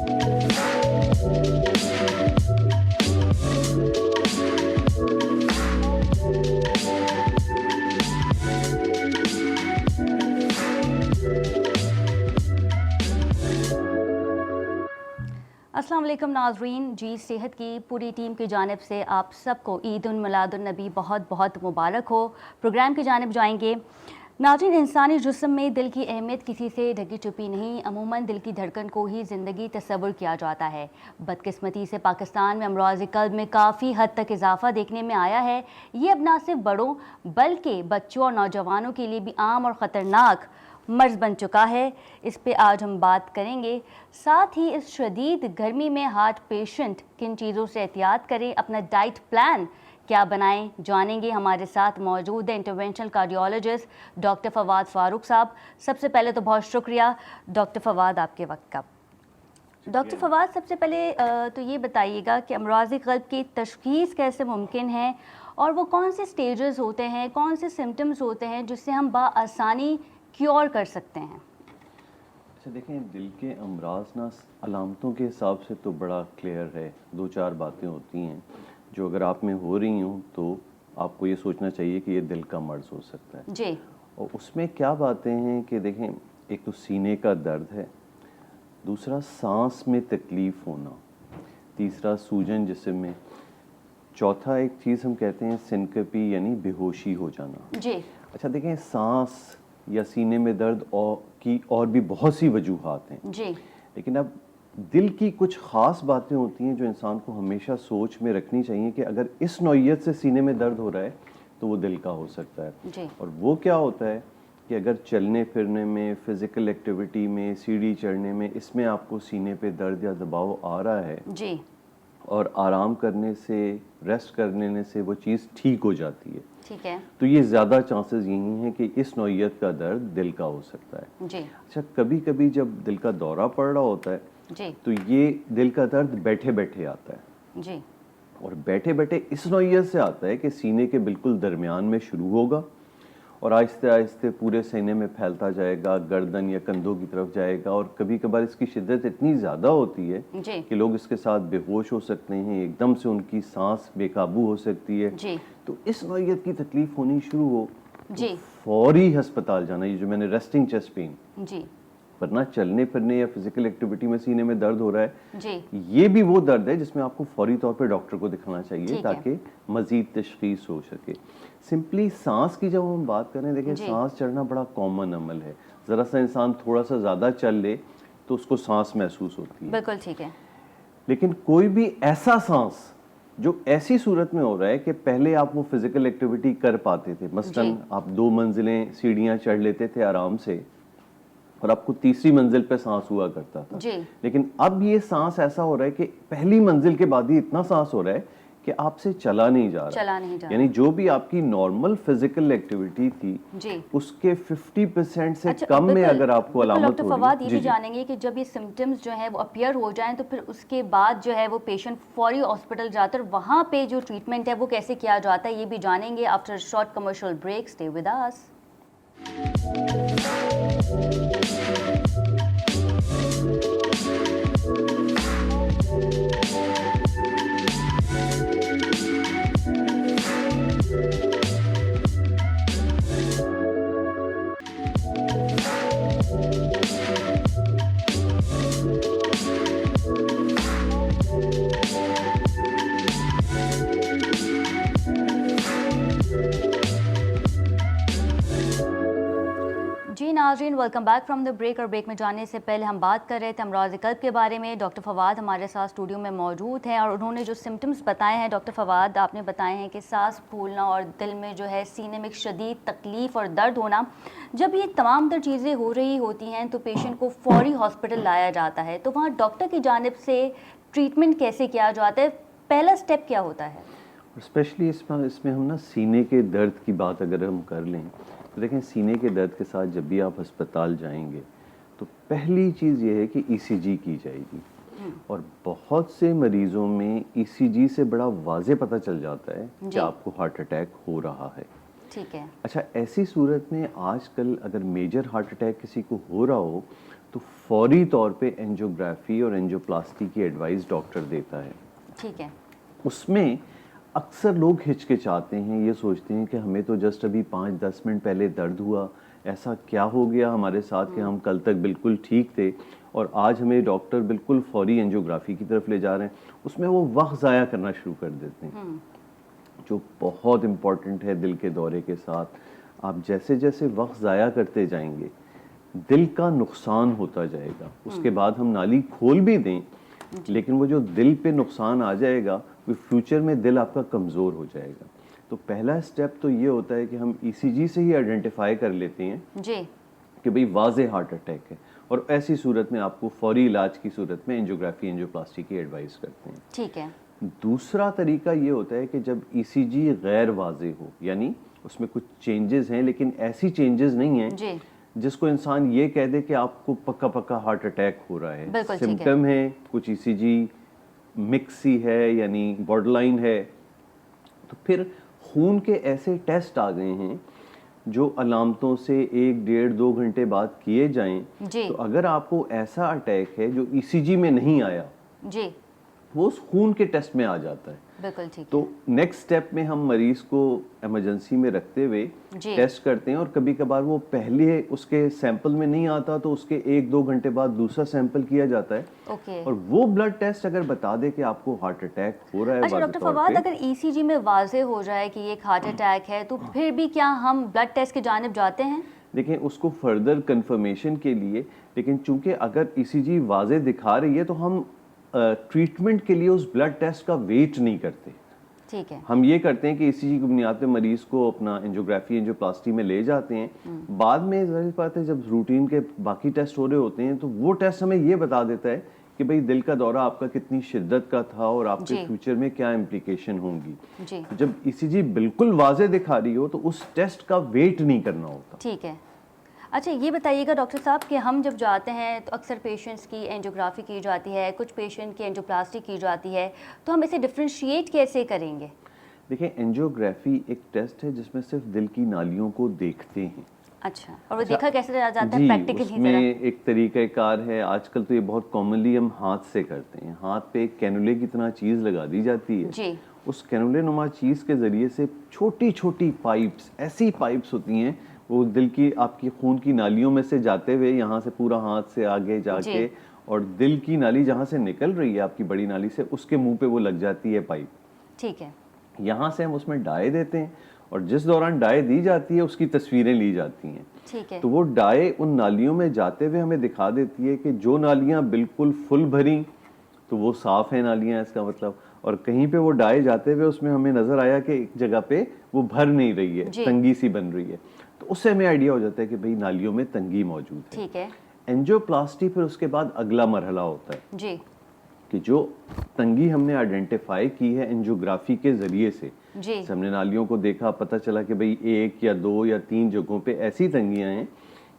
अस्सलाम वालेकुम नाज़रीन जी, सेहत की पूरी टीम की जानिब से आप सबको ईद उन मिलादुन नबी बहुत बहुत मुबारक हो। प्रोग्राम की जानिब जाएंगे। नाज़रीन, इंसानी जिस्म में दिल की अहमियत किसी से ढकी छुपी नहीं। अमूमन दिल की धड़कन को ही ज़िंदगी तस्वुर किया जाता है। बदकिस्मती से पाकिस्तान में अमराज़ क़ल्ब में काफ़ी हद तक इजाफ़ा देखने में आया है। ये अब ना सिर्फ बड़ों बल्कि बच्चों और नौजवानों के लिए भी आम और ख़तरनाक मर्ज़ बन चुका है। इस पे आज हम बात करेंगे। साथ ही इस शदीद गर्मी में हार्ट पेशेंट किन चीज़ों से एहतियात करें, अपना डाइट प्लान क्या बनाएं, जानेंगे। हमारे साथ मौजूद है interventional cardiologist doctor Fawad Farooq साहब। सबसे पहले तो बहुत शुक्रिया डॉक्टर फवाद आपके वक्त का। डॉक्टर फवाद, सबसे पहले तो ये बताइएगा कि अमराज़ क़ल्ब की तशख़ीस कैसे मुमकिन है और वो कौन से स्टेजेस होते हैं, कौन से सिम्टम्स होते हैं जिससे हम बाआसानी क्योर कर सकते हैं? अच्छा देखें, दिल के अमराज ना अलामतों के हिसाब से तो बड़ा क्लियर है। दो चार बातें होती हैं जो अगर आप में हो रही हूँ तो आपको ये सोचना चाहिए कि ये दिल का मर्ज़ हो सकता है जी। और उसमें क्या बातें हैं कि देखें, एक तो सीने का दर्द है, दूसरा सांस में तकलीफ़ होना, तीसरा सूजन जिस्म में, चौथा एक चीज़ हम कहते हैं सिनकपी यानी बेहोशी हो जाना। जी। अच्छा देखें, सांस या सीने में दर्द और भी बहुत सी वजूहात हैं जी। लेकिन अब दिल की कुछ ख़ास बातें होती हैं जो इंसान को हमेशा सोच में रखनी चाहिए कि अगर इस नौइयत से सीने में दर्द हो रहा है तो वो दिल का हो सकता है। जी। और वो क्या होता है कि अगर चलने फिरने में, फ़िज़िकल एक्टिविटी में, सीढ़ी चढ़ने में, इसमें आपको सीने पे दर्द या दबाव आ रहा है जी। और आराम करने से, रेस्ट कर लेने से वो चीज़ ठीक हो जाती है, ठीक है। तो ये ज़्यादा चांसेस यही हैं कि इस नौइयत का दर्द दिल का हो सकता है। जी। अच्छा, कभी कभी जब दिल का दौरा पड़ रहा होता है जी। तो ये दिल का दर्द बैठे बैठे आता है जी। और बैठे बैठे इस नौइयत से आता है कि सीने के बिल्कुल दरमियान में शुरू होगा और आहिस्ते आहिस्ते पूरे सीने में फैलता जाएगा, गर्दन या कंधों की तरफ जाएगा और कभी कभार इसकी शिद्दत इतनी ज़्यादा होती है जी। कि लोग इसके साथ बेहोश हो सकते हैं, एकदम से उनकी सांस बेकाबू हो सकती है। जी। तो इस नौइयत की तकलीफ होनी शुरू हो जी। तो फौरी अस्पताल जाना। ये जो मैंने रेस्टिंग चेस्ट पेन, जी। वरना चलने फिरने या फिजिकल एक्टिविटी में सीने में दर्द हो रहा है, जी। ये भी वो दर्द है जिसमें आपको फौरी तौर पे डॉक्टर को दिखाना चाहिए ठीक है। ताकि मजीद तशखीस हो सके। सिंपली सांस की जब हम बात करें, देखिए जी। सांस चढ़ना बड़ा कॉमन अमल है। ज़रा सा इंसान थोड़ा सा ज़्यादा चल ले तो उसको सांस महसूस होती है, बिल्कुल ठीक है। लेकिन कोई भी ऐसा सांस जो ऐसी सूरत में हो रहा है कि पहले आप वो फिजिकल एक्टिविटी कर पाते थे, मसलन आप 2 मंजिलें सीढ़ियाँ चढ़ लेते थे आराम से और आपको तीसरी मंजिल पे सांस हुआ करता था, जी। लेकिन अब ये सांस ऐसा हो रहा है कि पहली मंजिल के बाद ही इतना सांस हो रहा है कि आपसे चला नहीं जा रहा, चला नहीं जा यानी जो भी आपकी नॉर्मल फिजिकल एक्टिविटी थी जी। उसके 50% से अच्छा, कम में बिल्कुल, अगर आपको बिल्कुल अलामत डॉक्टर हो रही फवाद, है। ये जी भी जी। जानेंगे कि जब ये सिम्टम्स जो है वो अपीयर हो जाएं तो फिर उसके बाद जो है वो पेशेंट फौरी हॉस्पिटल जाता है, वहाँ पे जो ट्रीटमेंट है वो कैसे किया जाता है, ये भी जानेंगे after short commercial break. Stay with us. जी नाज़रीन, welcome back from the break. और ब्रेक में जाने से पहले हम बात कर रहे थे अमराज़ क़ल्ब के बारे में। डॉक्टर फवाद हमारे साथ स्टूडियो में मौजूद हैं और उन्होंने जो सिम्टम्स बताए हैं, डॉक्टर फवाद आपने बताए हैं कि सांस फूलना और दिल में जो है सीने में शदीद तकलीफ़ और दर्द होना। जब ये तमाम तर चीज़ें हो रही होती हैं तो पेशेंट को फौरी हॉस्पिटल लाया जाता है, तो वहाँ डॉक्टर की जानिब से ट्रीटमेंट कैसे किया जाता है, पहला स्टेप क्या होता है? स्पेशली इसमें हम ना सीने के दर्द की बात अगर हम कर लें तो देखें, सीने के दर्द के साथ जब भी आप अस्पताल जाएंगे तो पहली चीज़ ये है कि ईसीजी की जाएगी और बहुत से मरीज़ों में ईसीजी से बड़ा वाज़े पता चल जाता है कि आपको हार्ट अटैक हो रहा है। ठीक है। अच्छा, ऐसी सूरत में आजकल अगर मेजर हार्ट अटैक किसी को हो रहा हो तो फौरी तौर पे एंजियोग्राफी और एंजियोप्लास्टी की एडवाइस डॉक्टर देता है। ठीक है। उसमें अक्सर लोग हिचकिचाते हैं, ये सोचते हैं कि हमें तो जस्ट अभी 5-10 मिनट पहले दर्द हुआ, ऐसा क्या हो गया हमारे साथ कि हम कल तक बिल्कुल ठीक थे और आज हमें डॉक्टर बिल्कुल फौरी एंजियोग्राफी की तरफ ले जा रहे हैं। उसमें वो वक्त ज़ाया करना शुरू कर देते हैं, जो बहुत इम्पॉर्टेंट है दिल के दौरे के साथ। आप जैसे जैसे वक्त ज़ाया करते जाएंगे दिल का नुकसान होता जाएगा। उसके बाद हम नाली खोल भी दें लेकिन वो जो दिल पे नुकसान आ जाएगा वो फ्यूचर में दिल आपका कमज़ोर हो जाएगा। तो पहला स्टेप तो ये होता है कि हम ईसीजी से ही आइडेंटिफाई कर लेते हैं जी। कि भाई वाज़े हार्ट अटैक है, और ऐसी सूरत में आपको फौरी इलाज की सूरत में एंजियोग्राफी एंजियोप्लास्टी की एडवाइस करते हैं। ठीक है। दूसरा तरीका ये होता है कि जब ईसीजी गैर वाज़े हो, यानी उसमें कुछ चेंजेस हैं लेकिन ऐसी चेंजेस नहीं हैं जी। जिसको इंसान ये कह दे कि आपको पक्का पक्का हार्ट अटैक हो रहा है। बिल्कुल ठीक है। सिम्टम है, कुछ ईसीजी मिक्सी है यानी बॉर्डरलाइन है, तो फिर खून के ऐसे टेस्ट आ गए हैं जो अलामतों से 1-1.5-2 घंटे बाद किए जाएं। जी। तो अगर आपको ऐसा अटैक है जो ईसीजी में नहीं आया, जी। वो उस खून के टेस्ट में आ जाता है। बिल्कुल ठीक है। तो नेक्स्ट स्टेप में हम मरीज को इमरजेंसी में रखते हुए जी। टेस्ट करते हैं, और कभी कभार वो पहले उसके सैंपल में नहीं आता तो उसके 1-2 घंटे बाद दूसरा सैंपल किया जाता है। ओके। और वो ब्लड टेस्ट अगर बता दे कि आपको हार्ट अटैक हो रहा है अच्छा वाज़े डॉक्टर तौर फवाद, पे, अगर ईसीजी में वाजे हो जाए कि ये एक हार्ट अटैक है तो फिर भी क्या हम ब्लड टेस्ट की जानिब जाते हैं? देखें उसको फर्दर कंफर्मेशन के लिए, लेकिन चूंकि अगर ईसीजी वाज़े दिखा रही है तो हम ट्रीटमेंट के लिए उस ब्लड टेस्ट का वेट नहीं करते। ठीक है। हम ये करते हैं कि ईसीजी की बुनियाद पे मरीज को अपना एंजियोग्राफी एंजियोप्लास्टी में ले जाते हैं। बाद में जाहिर बात है जब रूटीन के बाकी टेस्ट हो रहे होते हैं तो वो टेस्ट हमें ये बता देता है कि भाई दिल का दौरा आपका कितनी शिद्दत का था और आपके जी। फ्यूचर में क्या इम्प्लीकेशन होंगी। जी। तो जब ईसीजी बिल्कुल वाज़े दिखा रही हो तो उस टेस्ट का वेट नहीं करना होता। ठीक है। अच्छा ये बताइएगा डॉक्टर साहब कि हम जब जाते हैं तो अक्सर पेशेंट्स की एंजियोग्राफी की जाती है, कुछ पेशेंट की एंजियोप्लास्टी की जाती है, तो हम इसे डिफ्रेंशिएट कैसे करेंगे? देखिए एंजियोग्राफी एक टेस्ट है जिसमें सिर्फ दिल की नालियों को देखते हैं। अच्छा, और वो देखा कैसे जाता है जी, प्रैक्टिकली उसमें जरा? एक तरीक़ाकार है, आजकल तो ये बहुत कॉमनली हम हाथ से करते हैं। हाथ पे एक कैनुले की तरह चीज़ लगा दी जाती है। जी। उस कैनुले नुमा चीज़ के ज़रिए से छोटी छोटी पाइप्स, ऐसी पाइप्स होती हैं वो दिल की आपकी खून की नालियों में से जाते हुए यहाँ से पूरा हाथ से आगे जाके, और दिल की नाली जहाँ से निकल रही है आपकी बड़ी नाली से, उसके मुंह पे वो लग जाती है पाइप। ठीक है। यहाँ से हम उसमें डाई देते हैं और जिस दौरान डाई दी जाती है उसकी तस्वीरें ली जाती हैं। ठीक है। तो वो डाई उन नालियों में जाते हुए हमें दिखा देती है कि जो नालियाँ बिल्कुल फुल भरी तो वो साफ है नालियाँ, इसका मतलब, और कहीं पे वो डाई जाते हुए उसमें हमें नजर आया कि एक जगह पे वो भर नहीं रही है, तंगी सी बन रही है, तो उससे हमें आइडिया हो जाता है कि भाई नालियों में तंगी मौजूद है। ठीक है। एंजियोप्लास्टी फिर उसके बाद अगला मरहला होता है जी। कि जो तंगी हमने आइडेंटिफाई की है एंजियोग्राफी के जरिए से, जी। हमने नालियों को देखा, पता चला कि भाई 1 या 2 या 3 जगहों पे ऐसी तंगियां हैं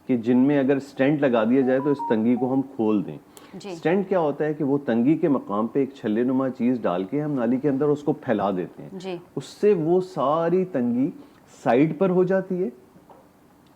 कि जिनमें अगर स्टेंट लगा दिया जाए तो इस तंगी को हम खोल दें। स्टेंट क्या होता है कि वो तंगी के मकाम पे एक छल्ले नुमा चीज़ डाल के हम नाली के अंदर उसको फैला देते हैं। जी। उससे वो सारी तंगी साइड पर हो जाती है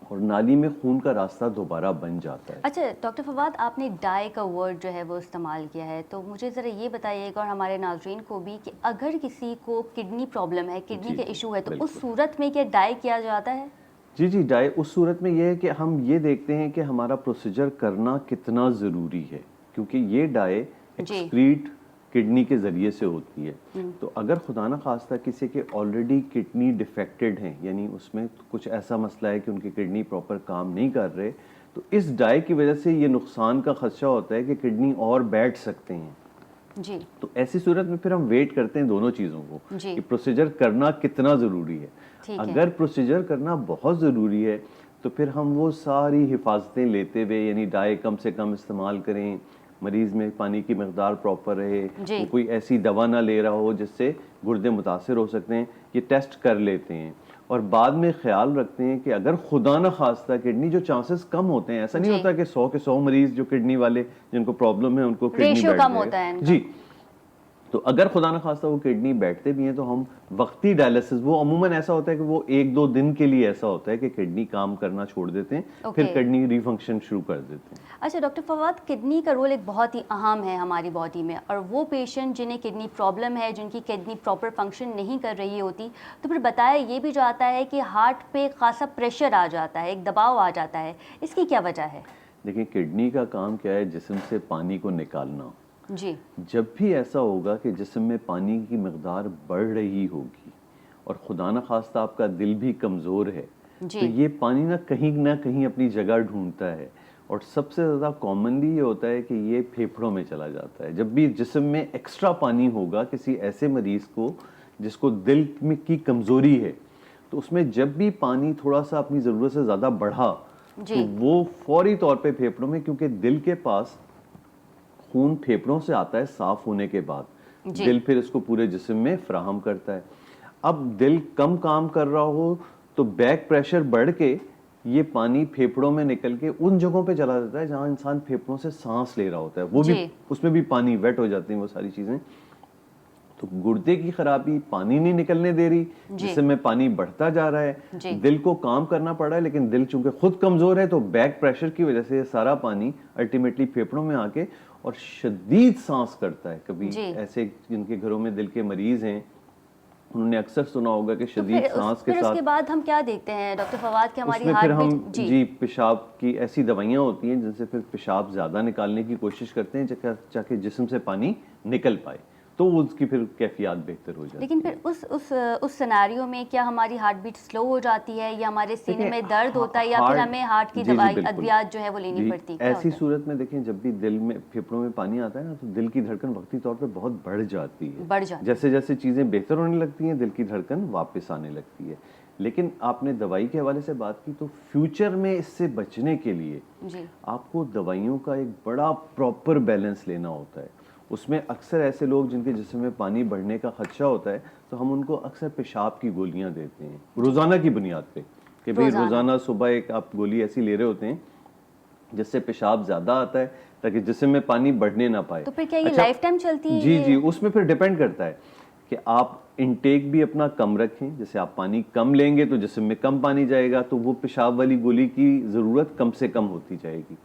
और नाली में खून का रास्ता दोबारा बन जाता है। अच्छा डॉक्टर फवाद, आपने डाई का वर्ड जो है वो इस्तेमाल किया है, तो मुझे ज़रा ये बताइएगा और हमारे नाज़रीन को भी कि अगर किसी को किडनी प्रॉब्लम है, किडनी के इशू है, तो उस सूरत में क्या डाई किया जाता है? जी, डाई उस सूरत में ये है कि हम ये देखते हैं कि हमारा प्रोसीजर करना कितना ज़रूरी है, क्योंकि ये डाई एक्सक्रीट किडनी के ज़रिए से होती है। तो अगर खुदा न खास्ता किसी के ऑलरेडी किडनी डिफेक्टेड हैं, यानी उसमें कुछ ऐसा मसला है कि उनकी किडनी प्रॉपर काम नहीं कर रहे, तो इस डाई की वजह से ये नुकसान का खदशा होता है कि किडनी और बैठ सकते हैं। जी। तो ऐसी सूरत में फिर हम वेट करते हैं दोनों चीज़ों को कि प्रोसीजर करना कितना ज़रूरी है। अगर प्रोसीजर करना बहुत ज़रूरी है तो फिर हम वो सारी हिफाजतें लेते हुए, यानी डाई कम से कम इस्तेमाल करें, मरीज़ में पानी की मकदार प्रॉपर रहे, वो कोई ऐसी दवा ना ले रहा हो जिससे गुर्दे मुतासर हो सकते हैं, ये टेस्ट कर लेते हैं। और बाद में ख्याल रखते हैं कि अगर खुदा न खास्ता किडनी, जो चांसेस कम होते हैं, ऐसा नहीं होता कि 100 के 100 मरीज जो किडनी वाले जिनको प्रॉब्लम है उनको किडनी बैठ कम होता है जी, तो अगर खुदा न खास्ता वो किडनी बैठते भी हैं तो हम वक्ती डायलिसिस, वो अमूमन ऐसा होता है कि वो 1-2 दिन के लिए ऐसा होता है कि किडनी काम करना छोड़ देते हैं, फिर किडनी रीफंक्शन शुरू कर देते हैं। अच्छा डॉक्टर फवाद, किडनी का रोल एक बहुत ही अहम है हमारी बॉडी में, और वो पेशेंट जिन्हें किडनी प्रॉब्लम है, जिनकी किडनी प्रॉपर फंक्शन नहीं कर रही होती, तो फिर बताया ये भी जाता है कि हार्ट पे खासा प्रेशर आ जाता है, एक दबाव आ जाता है, इसकी क्या वजह है? देखिए, किडनी का काम क्या है? जिस्म से पानी को निकालना। जी। जब भी ऐसा होगा कि जिस्म में पानी की मकदार बढ़ रही होगी और खुदा न खास्ता आपका दिल भी कमज़ोर है, तो ये पानी ना कहीं अपनी जगह ढूंढता है, और सबसे ज़्यादा कॉमनली ये होता है कि ये फेफड़ों में चला जाता है। जब भी जिस्म में एक्स्ट्रा पानी होगा किसी ऐसे मरीज़ को जिसको दिल में की कमज़ोरी है, तो उसमें जब भी पानी थोड़ा सा अपनी ज़रूरत से ज़्यादा बढ़ा, तो वो फौरी तौर पे फेफड़ों में, क्योंकि दिल के पास खून फेफड़ों से आता है साफ होने के बाद, दिल फिर इसको पूरे जिस्म में फ्राहम करता है। अब दिल कम काम कर रहा हो तो बैक प्रेशर बढ़ के ये पानी फेफड़ों में निकल के उन जगहों पे चला जाता है जहां इंसान फेफड़ों से सांस ले रहा होता है, वो भी उसमें भी पानी वेट हो जाती है वो सारी चीजें। तो गुर्दे की खराबी पानी नहीं निकलने दे रही, जिसमें पानी बढ़ता जा रहा है, दिल को काम करना पड़ रहा है, लेकिन दिल चूंकि खुद कमजोर है तो बैक प्रेशर की वजह से सारा पानी अल्टीमेटली फेफड़ों में आके और शदीद सांस करता है। कभी ऐसे जिनके घरों में दिल के मरीज हैं उन्होंने अक्सर सुना होगा कि शदीद सांस के साथ, उसके बाद हम क्या देखते हैं डॉक्टर फवाद कि हमारी हार्ट बीट जी पेशाब की ऐसी दवाइयां होती हैं जिनसे फिर पेशाब ज्यादा निकालने की कोशिश करते हैं ताकि जिस्म से पानी निकल पाए, तो उसकी फिर कैफियत बेहतर हो जाती है। लेकिन फिर उस सिनेरियो में क्या हमारी हार्ट बीट स्लो हो जाती है, या हमारे सीने में दर्द होता है, या फिर हमें हार्ट की दवाई अद्वियात जो है वो लेनी पड़ती है? ऐसी सूरत में देखें, जब भी दिल में फेफड़ों में पानी आता है ना, तो दिल की धड़कन वक्ती तौर पे बहुत बढ़ जाती है। जैसे जैसे चीजें बेहतर होने लगती हैं दिल की धड़कन वापस आने लगती है। लेकिन आपने दवाई के हवाले से बात की, तो फ्यूचर में इससे बचने के लिए आपको दवाइयों का एक बड़ा प्रॉपर बैलेंस लेना होता है। उसमें अक्सर ऐसे लोग जिनके जिस्म में पानी बढ़ने का खदशा होता है, तो हम उनको अक्सर पेशाब की गोलियां देते हैं रोजाना की बुनियाद पे, कि भाई रोजाना सुबह एक आप गोली ऐसी ले रहे होते हैं जिससे पेशाब ज्यादा आता है ताकि जिस्म में पानी बढ़ने ना पाए। तो फिर क्या ये लाइफ टाइम चलती है? जी, उसमें फिर डिपेंड करता है कि आप इनटेक भी अपना कम रखें। जैसे आप पानी कम लेंगे तो जिस्म में कम पानी जाएगा, तो वो पेशाब वाली गोली की जरूरत कम से कम होती जाएगी।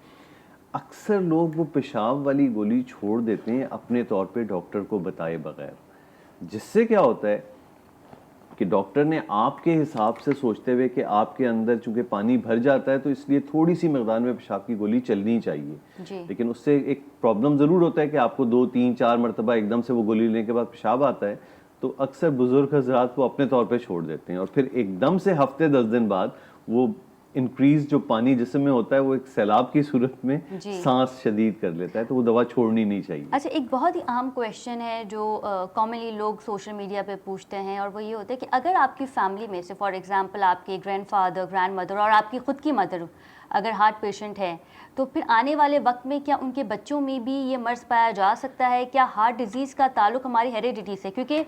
अक्सर लोग वो पेशाब वाली गोली छोड़ देते हैं अपने तौर पे डॉक्टर को बताए बगैर, जिससे क्या होता है कि डॉक्टर ने आपके हिसाब से सोचते हुए कि आपके अंदर चूंकि पानी भर जाता है तो इसलिए थोड़ी सी मकदार में पेशाब की गोली चलनी चाहिए, लेकिन उससे एक प्रॉब्लम ज़रूर होता है कि आपको 2, 3, 4 मरतबा एकदम से वो गोली लेने के बाद पेशाब आता है, तो अक्सर बुजुर्ग हजरात वो अपने तौर पे छोड़ देते हैं, और फिर एकदम से हफ्ते 10 दिन बाद वो इंक्रीज जो पानी जिस्म में होता है वो एक सैलाब की सूरत में सांस शदीद कर लेता है, तो वो दवा छोड़नी नहीं चाहिए। अच्छा, एक बहुत ही अहम क्वेश्चन है जो कॉमनली लोग सोशल मीडिया पे पूछते हैं, और वो ये होता है कि अगर आपकी फैमिली में से फॉर एग्जांपल आपके ग्रैंडफादर, ग्रैंडमदर और आपकी खुद की मदर अगर हार्ट पेशेंट है, तो फिर आने वाले वक्त में क्या उनके बच्चों में भी ये मर्ज़ पाया जा सकता है? क्या हार्ट डिजीज़ का ताल्लुक हमारी हेरिडिटी से? क्योंकि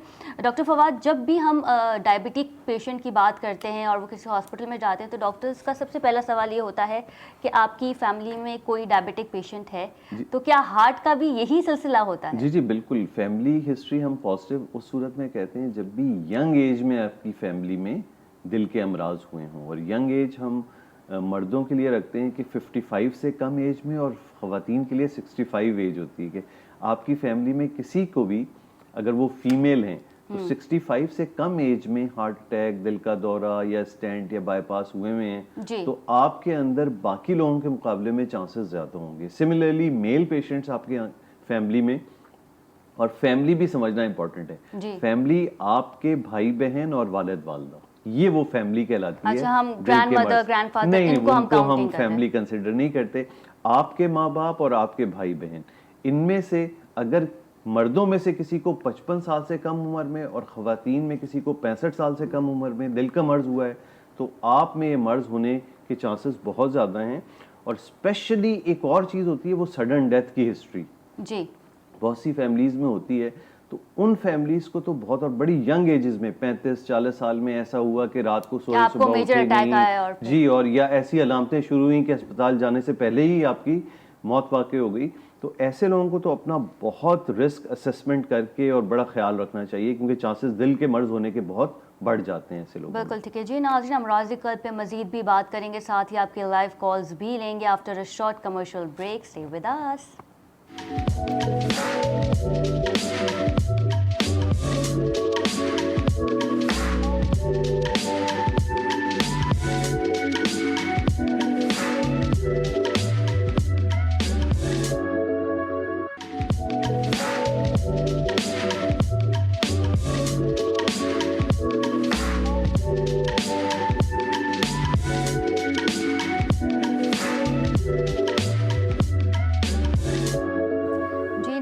डॉक्टर फवाद, जब भी हम डायबिटिक पेशेंट की बात करते हैं और वो किसी हॉस्पिटल में जाते हैं, तो डॉक्टर्स का सबसे पहला सवाल ये होता है कि आपकी फैमिली में कोई डायबिटिक पेशेंट है, तो क्या हार्ट का भी यही सिलसिला होता है? जी बिल्कुल। फैमिली हिस्ट्री हम पॉजिटिव उस सूरत में कहते हैं जब भी यंग एज में आपकी फैमिली में दिल के अमराज हुए हों, और यंग एज हम मर्दों के लिए रखते हैं कि 55 से कम एज में, और ख़वातीन के लिए 65 एज होती है। कि आपकी फैमिली में किसी को भी अगर वो फीमेल हैं तो 65 से कम एज में हार्ट अटैक, दिल का दौरा या स्टेंट या बाईपास हुए हैं, तो आपके अंदर बाकी लोगों के मुकाबले में चांसेस ज़्यादा होंगे। सिमिलरली मेल पेशेंट्स आपके फैमिली में, और फैमिली भी समझना इंपॉर्टेंट है, फैमिली आपके भाई बहन और वालिद वालिदा, ये वो फैमिली कहलाती है। अच्छा, हम ग्रैंडमदर, ग्रैंडफादर, नहीं, उनको हम फैमिली कंसिडर नहीं करते। आपके माँ बाप और आपके भाई बहन, इनमें से अगर मर्दों में से किसी को 55 साल से कम उम्र में और ख़वातीन में किसी को 65 साल से कम उम्र में दिल का मर्ज हुआ है, तो आप में ये मर्ज होने के चांसेस बहुत ज़्यादा हैं। और स्पेशली एक और चीज़ होती है वो सडन डेथ की हिस्ट्री, बहुत सी फैमिलीज़ में होती है। तो उन फैमिलीज को तो बहुत और बड़ी यंग एजेस में 35-40 साल में ऐसा हुआ कि रात को सोए सुबह उठे नहीं, और या ऐसी अलामतें शुरू हुई कि अस्पताल जाने से पहले ही आपकी मौत वाक़ई हो गई, तो ऐसे लोगों को तो अपना बहुत रिस्क असेसमेंट करके और बड़ा ख्याल रखना चाहिए, क्योंकि चांसेस दिल के मर्ज होने के बहुत बढ़ जाते हैं ऐसे लोगों में। बिल्कुल ठीक है जी नाज़रीन, हम अमराज़ क़ल्ब पे मज़ीद भी बात करेंगे, साथ ही आपके लाइव कॉल्स भी लेंगे after a short commercial break. Stay with us.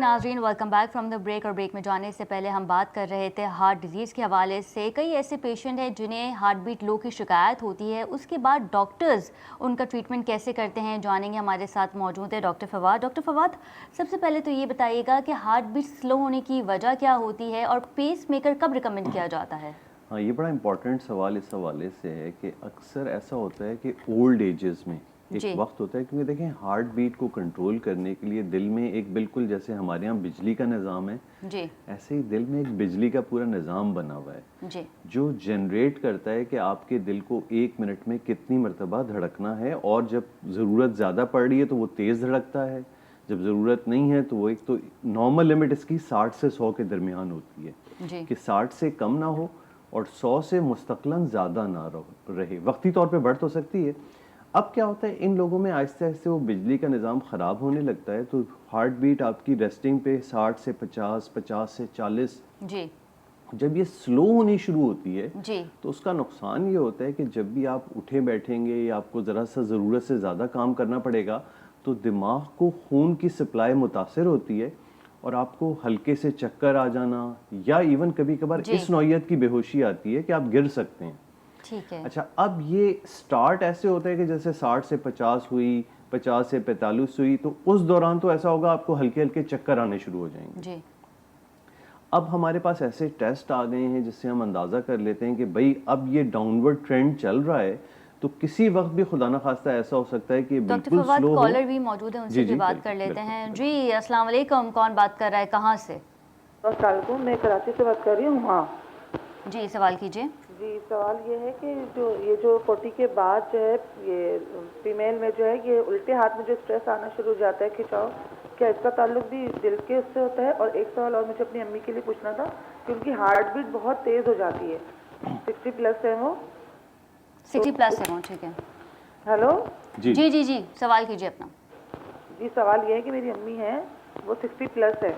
नाज़रीन, welcome back from the break. और ब्रेक में जाने से पहले हम बात कर रहे थे हार्ट डिजीज़ के हवाले से। कई ऐसे पेशेंट हैं जिन्हें हार्ट बीट लो की शिकायत होती है, उसके बाद डॉक्टर्स उनका ट्रीटमेंट कैसे करते हैं जानेंगे। हमारे साथ मौजूद है डॉक्टर फवाद। डॉक्टर फवाद, सबसे पहले तो ये बताइएगा कि हार्ट बीट स्लो होने की वजह क्या होती है और पेस मेकर कब रिकमेंड किया जाता है? हाँ, ये बड़ा इंपॉर्टेंट सवाल इस हवाले से है कि अक्सर ऐसा होता है कि ओल्ड एजेस में एक वक्त होता है, क्योंकि देखें हार्ट बीट को कंट्रोल करने के लिए दिल में एक, बिल्कुल जैसे हमारे यहाँ बिजली का निज़ाम है जी, ऐसे ही दिल में एक बिजली का पूरा निज़ाम बना हुआ है जी, जो जनरेट करता है कि आपके दिल को 1 मिनट में कितनी मरतबा धड़कना है, और जब ज़रूरत ज़्यादा पड़ रही है तो वो तेज़ धड़कता है, जब ज़रूरत नहीं है तो वो एक, तो नॉर्मल लिमिट इसकी 60 से 100 के दरमियान होती है जी, कि 60 से कम ना हो और 100 से मुस्तक़लन ज़्यादा ना रहे। वक्ती तौर पे बढ़ तो सकती है। अब क्या होता है, इन लोगों में आहिस्ते आहिस्ते वो बिजली का निज़ाम ख़राब होने लगता है, तो हार्ट बीट आपकी रेस्टिंग पे 60 से 50, 50 से 40 जी, जब ये स्लो होनी शुरू होती है जी, तो उसका नुकसान ये होता है कि जब भी आप उठे बैठेंगे या आपको ज़रा सा ज़रूरत से ज़्यादा काम करना पड़ेगा, तो दिमाग को खून की सप्लाई मुतासर होती है और आपको हल्के से चक्कर आ जाना या इवन कभी कभार इस नौइयत की बेहोशी आती है कि आप गिर सकते हैं। ठीक है। अच्छा, अब ये स्टार्ट ऐसे होता है कि जैसे 60 से 50 हुई, 50 से 45 हुई, तो उस दौरान तो ऐसा होगा आपको हल्के हल्के चक्कर आने शुरू हो जाएंगे जी। अब हमारे पास ऐसे टेस्ट आ गए हैं जिससे हम अंदाज़ा कर लेते हैं कि भाई अब ये डाउनवर्ड ट्रेंड चल रहा है, तो किसी वक्त भी खुदा न खास्ता ऐसा हो सकता है कि बिल्कुल स्लो हो। कॉलर भी मौजूद है, उनसे भी बात कर लेते हैं। जी अस्सलाम वालेकुम, कौन बात कर रहा है, कहाँ से? मैं कराची से बात कर रही हूँ। हाँ जी, सवाल कीजिए। जी, सवाल ये है कि जो 40 के बाद जो है ये फीमेल में जो है ये उल्टे हाथ में जो स्ट्रेस आना शुरू हो जाता है, खिंचाव, क्या इसका ताल्लुक भी दिल के उससे होता है? और एक सवाल और मुझे अपनी अम्मी के लिए पूछना था कि उनकी हार्ट बीट बहुत तेज़ हो जाती है, 60 प्लस है वो। 60 प्लस है वो, ठीक है। हेलो जी जी जी जी, सवाल कीजिए अपना। जी, सवाल ये है कि मेरी अम्मी है, वो 60 प्लस है,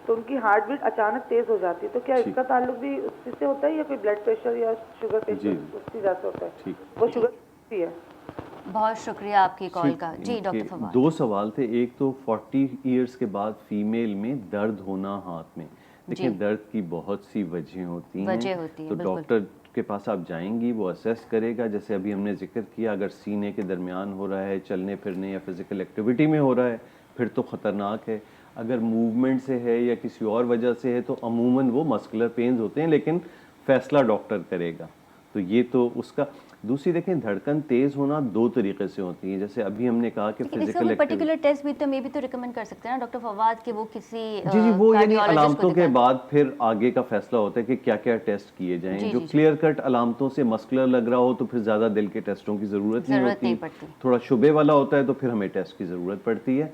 तो उनकी हार्ट बीट अचानक तेज हो जाती है, तो क्या इसका ताल्लुक भी उससे होता है या कोई ब्लड प्रेशर या शुगर पेशेंट उसकी वजह से होता है? वो शुगर है। बहुत शुक्रिया आपकी कॉल का। जी डॉक्टर फवाद। 2 सवाल थे। एक तो 40 इयर्स के बाद फीमेल में दर्द होना हाथ में। देखिए, दर्द की बहुत सी वजह होती हैं, तो डॉक्टर के पास आप जाएंगी, वो असेस करेगा। जैसे अभी हमने जिक्र किया, अगर सीने के दरमियान हो रहा है, चलने फिरने या फिजिकल एक्टिविटी में हो रहा है, फिर तो ख़तरनाक है। अगर मूवमेंट से है या किसी और वजह से है तो अमूमन वो मस्कुलर पेन्स होते हैं, लेकिन फैसला डॉक्टर करेगा। तो ये तो उसका। दूसरी देखें, धड़कन तेज होना 2 तरीके से होती है। जैसे अभी हमने कहा कि फिजिकल पर्टिकुलर टेस्ट भी तो मे भी तो रिकमेंड कर सकते हैं ना डॉक्टर फवाद कि वो किसी जी वो यानी अलामतों के बाद फिर आगे का फैसला होता है कि क्या क्या टेस्ट किए जाएं। जो क्लियर कट अलामतों से मस्कुलर लग रहा हो तो फिर ज़्यादा दिल के टेस्टों की ज़रूरत नहीं होती। थोड़ा शुबे वाला होता है तो फिर हमें टेस्ट की ज़रूरत पड़ती है।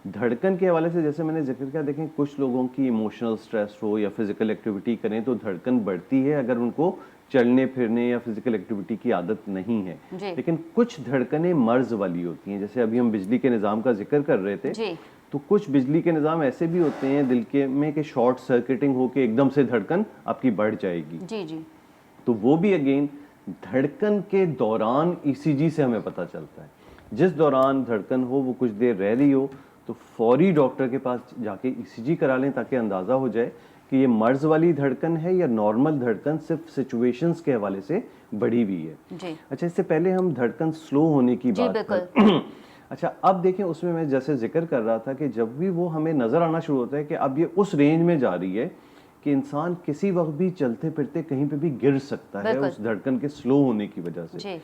धड़कन के हवाले से जैसे मैंने जिक्र किया, देखें कुछ लोगों की इमोशनल स्ट्रेस हो या फिजिकल एक्टिविटी करें तो धड़कन बढ़ती है अगर उनको चलने फिरने या फिजिकल एक्टिविटी की आदत नहीं है। लेकिन कुछ धड़कनें मर्ज वाली होती हैं। जैसे अभी हम बिजली के निज़ाम का जिक्र कर रहे थे, तो कुछ बिजली के निज़ाम ऐसे भी होते हैं दिल के में कि शॉर्ट सर्किटिंग होके एकदम से धड़कन आपकी बढ़ जाएगी। जी। तो वो भी अगेन धड़कन के दौरान ईसीजी से हमें पता चलता है। जिस दौरान धड़कन हो वो कुछ देर रह रही हो तो फौरी डॉक्टर के पास जाके ईसीजी करा लें ताकि अंदाज़ा हो जाए कि ये मर्ज वाली धड़कन है या नॉर्मल धड़कन सिर्फ सिचुएशंस के हवाले से बढ़ी हुई है जी। अच्छा, इससे पहले हम धड़कन स्लो होने की बात कर अच्छा, अब देखें उसमें मैं जैसे जिक्र कर रहा था कि जब भी वो हमें नज़र आना शुरू होता है कि अब ये उस रेंज में जा रही है कि इंसान किसी वक्त भी चलते फिरते कहीं पे भी गिर सकता है उस धड़कन के स्लो होने की वजह से।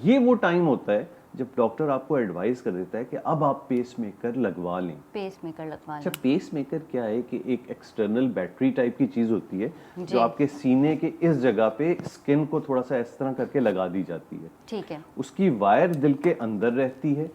ये वो टाइम होता है जब डॉक्टर आपको एडवाइस कर देता है कि अब आप पेस मेकर लगवा लें। पेस मेकर लगवा अच्छा, लें। पेस मेकर क्या है कि एक एक्सटर्नल बैटरी टाइप की चीज़ होती है जी। जो आपके सीने के इस जगह पे स्किन को थोड़ा सा इस तरह करके लगा दी जाती है। ठीक है। उसकी वायर दिल के अंदर रहती है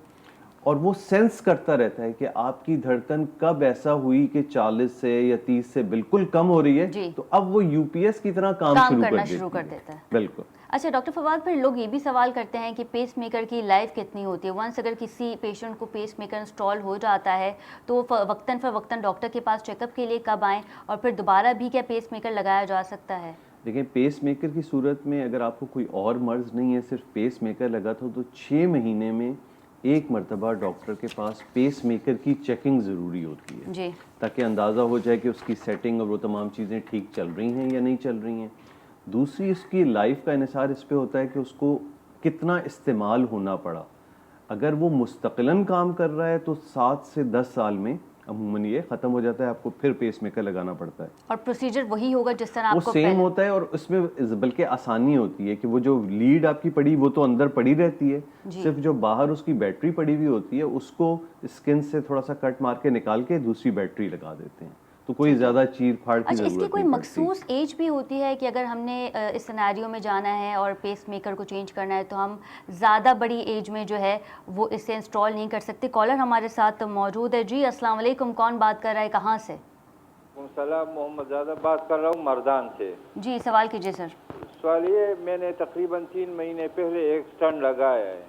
और वो सेंस करता रहता है कि आपकी धड़कन कब ऐसा हुई कि 40 से या 30 से बिल्कुल कम हो रही जी। है, तो अब वो यूपीएस की तरह काम करना शुरू कर देती देता है। बिल्कुल। अच्छा डॉक्टर फवाद, फिर लोग ये भी सवाल करते हैं कि पेस मेकर की लाइफ कितनी होती है? वंस अगर किसी पेशेंट को पेस मेकर इंस्टॉल हो जाता है तो वक्तन फ़वक्तन डॉक्टर के पास चेकअप के लिए कब आएँ, और फिर दोबारा भी क्या पेस मेकर लगाया जा सकता है? देखिए, पेस मेकर की सूरत में अगर आपको कोई और मर्ज नहीं है, सिर्फ पेस मेकर लगा था, तो 6 महीने में एक मरतबा डॉक्टर के पास पेस मेकर की चेकिंग ज़रूरी होती है जी। ताकि अंदाज़ा हो जाए कि उसकी सेटिंग और वो तमाम चीज़ें ठीक चल रही हैं या नहीं चल रही हैं। दूसरी, उसकी लाइफ का इन्हिसार इस पे होता है कि उसको कितना इस्तेमाल होना पड़ा। अगर वो मुस्तकिलन काम कर रहा है तो 7 से 10 साल में अमूमन ये ख़त्म हो जाता है, आपको फिर पेस मेकर लगाना पड़ता है। और प्रोसीजर वही होगा जिस तरह वो आपको सेम होता है और उसमें बल्कि आसानी होती है कि वो जो लीड आपकी पड़ी वो तो अंदर पड़ी रहती है, सिर्फ जो बाहर उसकी बैटरी पड़ी हुई होती है उसको स्किन से थोड़ा सा कट मार के निकाल के दूसरी बैटरी लगा देते हैं, तो कोई ज़्यादा चीर फाड़ की अच्छा, इसकी ज़रूरत कोई नहीं पड़ती। मखसूस एज भी होती है कि अगर हमने इस सिनेरियो में जाना है और पेस मेकर को चेंज करना है तो हम ज़्यादा बड़ी एज में जो है वो इसे इंस्टॉल नहीं कर सकते? कॉलर हमारे साथ मौजूद है। जी अस्सलाम वालेकुम, कौन बात कर रहा है, कहाँ से? सलाम, मोहम्मद ज़्यादा बात कर रहा हूँ मर्दान से। जी सवाल कीजिए सर। सवाल ये, मैंने तकरीबन 3 महीने पहले एक स्टंट लगाया है।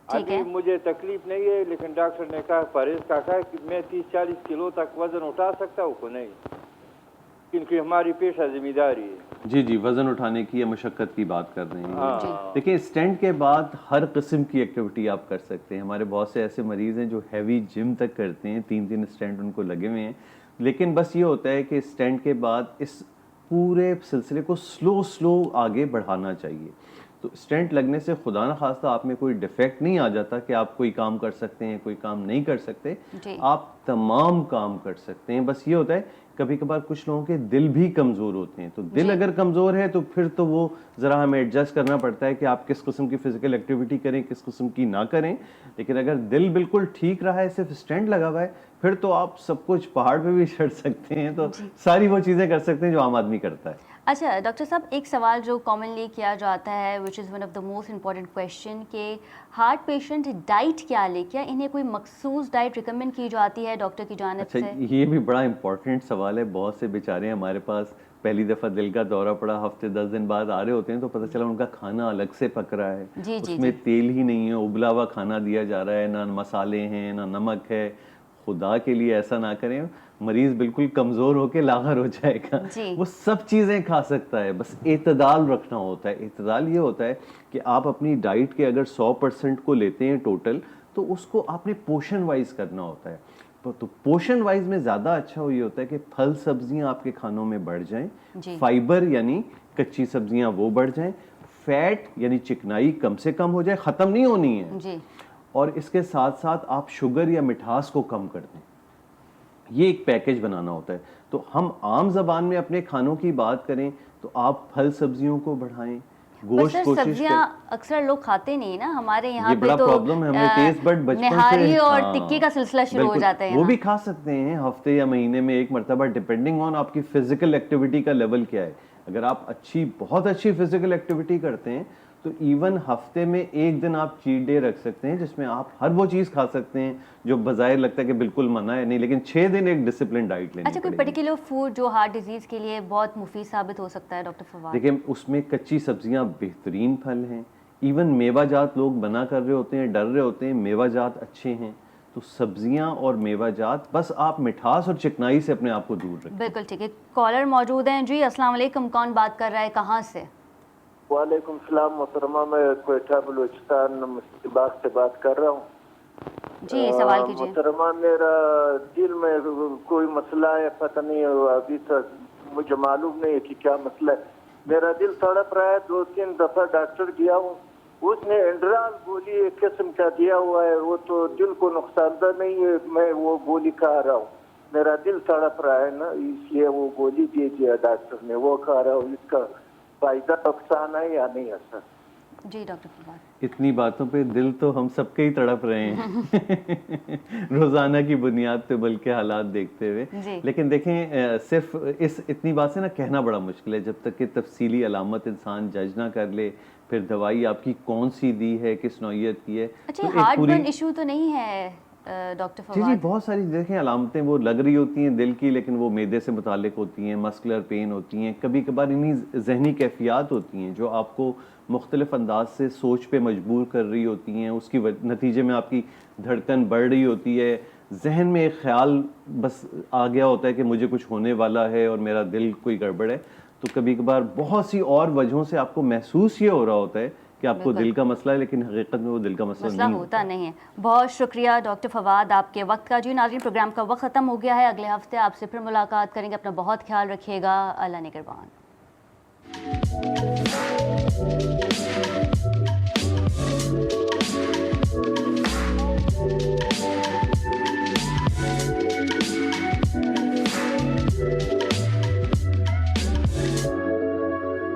ठीक अभी है। मुझे तकलीफ नहीं है, लेकिन डॉक्टर ने कहा परहेज का कहा कि मैं 30-40 किलो तक वजन उठा सकता हूँ को नहीं, क्योंकि हमारी पेशा जिम्मेदारी है। जी जी, वज़न उठाने की या मशक्क़त की बात कर रहे हैं। हाँ, देखिए, स्टेंट के बाद हर किस्म की एक्टिविटी आप कर सकते हैं। हमारे बहुत से ऐसे मरीज़ हैं जो हैवी जिम तक करते हैं, 3-3 स्टेंट उनको लगे हुए हैं, लेकिन बस ये होता है कि स्टेंट के बाद इस पूरे सिलसिले को स्लो आगे बढ़ाना चाहिए। तो स्टेंट लगने से खुदा न खास्ता आप में कोई डिफेक्ट नहीं आ जाता कि आप कोई काम कर सकते हैं, कोई काम नहीं कर सकते। जी। आप तमाम काम कर सकते हैं। बस ये होता है कभी कभार कुछ लोगों के दिल भी कमज़ोर होते हैं, तो दिल अगर कमज़ोर है तो फिर तो वो ज़रा हमें एडजस्ट करना पड़ता है कि आप किस किस्म की फ़िज़िकल एक्टिविटी करें, किस किस्म की ना करें। लेकिन अगर दिल बिल्कुल ठीक रहा है, सिर्फ स्टेंट लगा हुआ है, फिर तो आप सब कुछ पहाड़ पे भी चढ़ सकते हैं, तो सारी वो चीज़ें कर सकते हैं जो आम आदमी करता है। अच्छा डॉक्टर साहब, एक सवाल जो कॉमनली किया जाता है which is one of the most important question कि हार्ट पेशेंट डाइट क्या ले, क्या इन्हें कोई मखसूस डाइट रिकमेंड की जाती है डॉक्टर की जानिब अच्छा, से? ये भी बड़ा इंपॉर्टेंट सवाल है। बहुत से बेचारे हमारे पास पहली दफ़ा दिल का दौरा पड़ा, हफ्ते 10 दिन बाद आ रहे होते हैं, तो पता चला उनका खाना अलग से पक रहा है। जी, जी, उसमें जी। तेल ही नहीं है, उबला हुआ खाना दिया जा रहा है, ना मसाले हैं ना नमक है। खुदा के लिए ऐसा ना करें, मरीज़ बिल्कुल कमज़ोर होकर लागर हो जाएगा। जी। वो सब चीज़ें खा सकता है, बस एतदाल रखना होता है। एतदाल ये होता है कि आप अपनी डाइट के अगर 100% को लेते हैं टोटल, तो उसको आपने पोर्शन वाइज करना होता है। तो पोर्शन वाइज में ज़्यादा अच्छा ये होता है कि फल सब्जियां आपके खानों में बढ़ जाएं, जी। फाइबर यानी कच्ची सब्जियां वो बढ़ जाएं, फैट यानी चिकनाई कम से कम हो जाए, ख़त्म नहीं होनी है, जी। और इसके साथ साथ आप शुगर या मिठास को कम कर दें। ये एक पैकेज बनाना होता है। तो हम आम जबान में अपने खानों की बात करें तो आप फल सब्जियों को बढ़ाएं, गोश्त सर कोशिश सब्जियां अक्सर लोग खाते नहीं ना, हमारे यहाँ ये पे बड़ा तो प्रॉब्लम है। हमने टेस्ट बड बचपन से निहारी और हाँ, टिक्की का सिलसिला शुरू हो बिल्कुल। जाता है वो भी यहाँ। खा सकते हैं हफ्ते या महीने में एक मरतबा, डिपेंडिंग ऑन आपकी फिजिकल एक्टिविटी का लेवल क्या है। अगर आप बहुत अच्छी फिजिकल एक्टिविटी करते हैं तो इवन हफ्ते में एक दिन आप चीट डे रख सकते हैं जिसमें आप हर वो चीज़ खा सकते हैं जो बज़ाहिर लगता है कि बिल्कुल मना है, नहीं, लेकिन 6 दिन एक डिसिप्लिन डाइट लेनी अच्छा, कोई पड़ेगी। पर्टिकुलर फूड जो हार्ट डिजीज के लिए बहुत मुफीद साबित हो सकता है डॉक्टर फवाद? देखिए, उसमें कच्ची सब्जियां बेहतरीन फल हैं। इवन मेवाजात लोग बना कर रहे होते हैं, डर रहे होते हैं, मेवाजात अच्छे हैं। तो सब्जियां और मेवाजात, बस आप मिठास और चिकनाई से अपने आप को दूर रखें। बिल्कुल ठीक है। कॉलर मौजूद हैं। जी अस्सलाम वालेकुम, कौन बात कर रहा है, कहाँ से? वालेकुम सलाम मोहतरमा, मैं कोयटा बलूचिस्तान मुश्ताबाग से बात कर रहा हूँ। जी सवाल कीजिए। मोहतरमा, मेरा दिल में कोई मसला है, पता नहीं अभी तक मुझे मालूम नहीं है कि क्या मसला है। मेरा दिल तड़प रहा है, 2-3 दफा डॉक्टर गया हूँ, उसने एंड्राल गोली एक किस्म का दिया हुआ है, वो तो दिल को नुकसानदा नहीं है, मैं वो गोली खा रहा हूँ। मेरा दिल तड़प रहा है ना, इसलिए वो गोली दे दिया डॉक्टर ने, वो खा रहा हूँ। इसका फायदा नुकसान है या नहीं है सर? जी डॉक्टर फवाद। इतनी बातों पे दिल तो हम सबके ही तड़प रहे हैं रोज़ाना की बुनियाद पे बल्कि हालात देखते जी। हुए। लेकिन देखें सिर्फ इस इतनी बात से ना कहना बड़ा मुश्किल है, जब तक कि तफसीली अलामत इंसान जज ना कर ले, फिर दवाई आपकी कौन सी दी है, किस नौइयत की है। अच्छा, तो एक हार्ट पूरी बर्न इशू तो नहीं है डॉक्टर जी फवाद? बहुत सारी देखें अलामतें वो लग रही होती हैं दिल की, लेकिन वो मैदे से मुतालिक होती हैं, मस्कुलर पेन होती हैं, कभी कभार इन्हीं जहनी कैफियत होती हैं जो आपको मुख्तलिफ अंदाज से सोच पे मजबूर कर रही होती हैं। उसकी नतीजे में आपकी धड़कन बढ़ रही होती है, जहन में एक ख्याल बस आ गया होता है कि मुझे कुछ होने वाला है और मेरा दिल कोई गड़बड़ है। तो कभी कभार बहुत सी और वजहों से आपको महसूस ये हो रहा होता है कि आपको बिल्कुल। दिल का मसला है, लेकिन हकीकत में वो दिल का मसला मसला नहीं होता नहीं है। बहुत शुक्रिया डॉक्टर फवाद आपके वक्त का। जी नाज़रीन, प्रोग्राम का वक्त ख़त्म हो गया है। अगले हफ्ते आपसे फिर मुलाकात करेंगे। अपना बहुत ख्याल रखिएगा। अल्लाह निगहबान।